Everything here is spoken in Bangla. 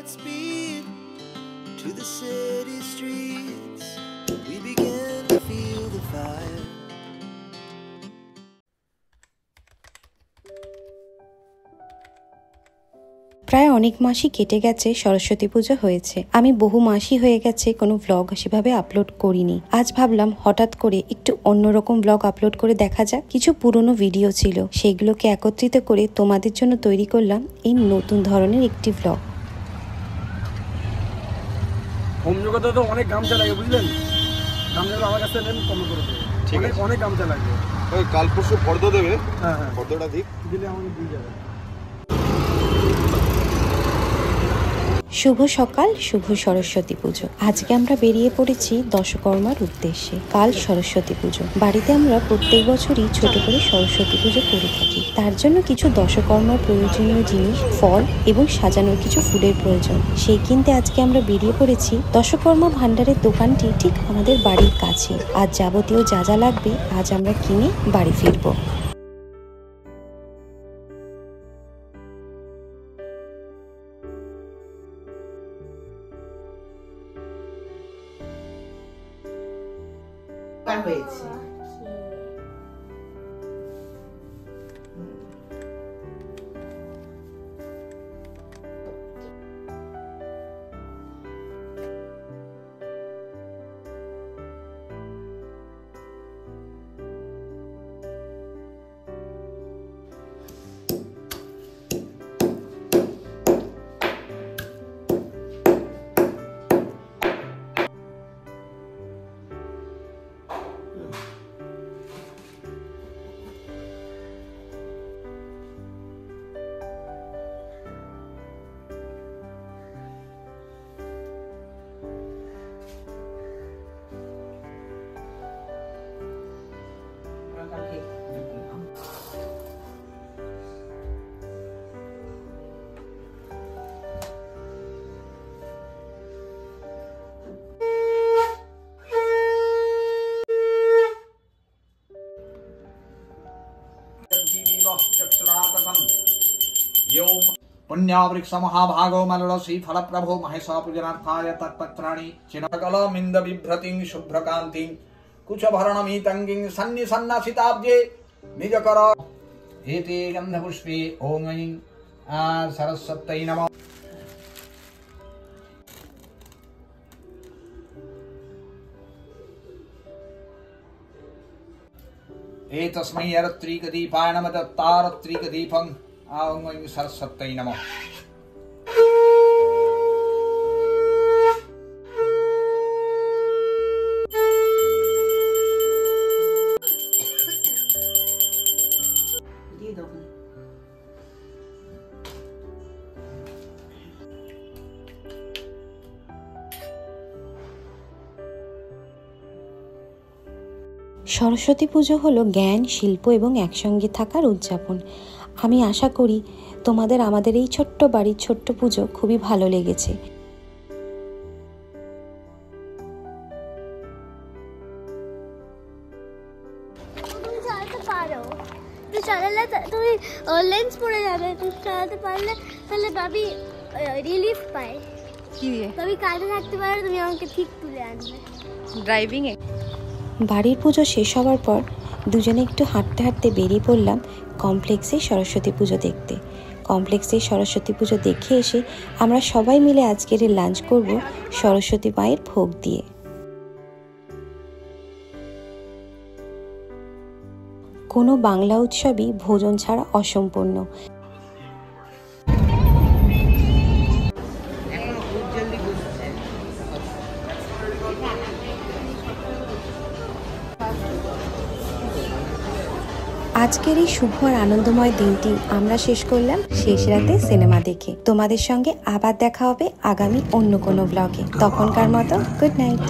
speed to the city streets. We began to feel the fire. প্রায় অনেক মাসই কেটে গেছে সরস্বতী পুজো হয়েছে। আমি বহু মাসই হয়ে গেছে কোনো ব্লগ সেভাবে আপলোড করিনি। আজ ভাবলাম হঠাৎ করে একটু অন্যরকম ব্লগ আপলোড করে দেখা যাক। কিছু পুরনো ভিডিও ছিল, সেগুলোকে একত্রিত করে তোমাদের জন্য তৈরি করলাম এই নতুন ধরনের একটি ব্লগ। হোম জগতে তো অনেক গামছা লাগে, বুঝলেন? গামছাগুলো আমার কাছে নেন, কম করে দেবে। ঠিক আছে, অনেক গামছা লাগবে। ওই কাল পরশু ফর্দ দেবে। হ্যাঁ হ্যাঁ, ফর্দটা দিলে আমাকে দিয়ে যাবে। শুভ সকাল, শুভ সরস্বতী পুজো। আজকে আমরা বেরিয়ে পড়েছি দশকর্মার উদ্দেশ্যে। কাল সরস্বতী পুজো। বাড়িতে আমরা প্রত্যেক বছরই ছোট করে সরস্বতী পুজো করে থাকি। তার জন্য কিছু দশকর্মার প্রয়োজনীয় জিনিস, ফল এবং সাজানোর কিছু ফুলের প্রয়োজন। সেই কিনতে আজকে আমরা বেরিয়ে পড়েছি। দশকর্মা ভান্ডারের দোকানটি ঠিক আমাদের বাড়ির কাছে। আজ যাবতীয় যা যা লাগবে আজ আমরা কিনে বাড়ি ফিরবো। হয়েছে पुण्यावृक्ष महाभागो मलसी फल प्रभो महेश पूजनार्थाय तत्पत्राणि चिनकलमिंद बिभ्रतिं शुभ्रकान्तिं कुचभरणमीतंगिं सन्निसन्नासिताब्जे निजकर एते गन्धपुष्पे ओम ऐं सरस्वत्यै नमः। एतस्मै रत्रिकदीपाय नमः दत्तारत्रिकदीपं ओम ऐं सरस्वत्यै नमः। সরস্বতী পুজো হলো জ্ঞান, শিল্প এবং একসঙ্গে থাকার উদযাপন। আমি আশা করি তোমাদের আমাদের এই ছোট্ট বাড়ির ছোট্ট পুজো খুবই ভালো লেগেছে। তুমি চালাতে পারো, তুই চালালে তুমি লেন্স পড়ে যাবে। তুই চালাতে পারলে তাহলে ভাবি রিলিফ পায়। কি দিয়ে ভাবি কাজে থাকতে পারে, তুমি আমাকে ঠিক তুলে আনবে ড্রাইভিং এ। বাড়ির পুজো শেষ হওয়ার পর দুজনে একটু হাঁটতে হাঁটতে বেরিয়ে পড়লাম কমপ্লেক্সে সরস্বতী পুজো দেখতে। কমপ্লেক্সে সরস্বতী পুজো দেখে এসে আমরা সবাই মিলে আজকের লাঞ্চ করব সরস্বতী মায়ের ভোগ দিয়ে। কোনো বাংলা উৎসবই ভোজন ছাড়া অসম্পূর্ণ। আজকের এই শুভ আর আনন্দময় দিনটি আমরা শেষ করলাম শেষ রাতে সিনেমা দেখে। তোমাদের সঙ্গে আবার দেখা হবে আগামী অন্য কোনো ব্লগে। তখনকার মতো গুড নাইট।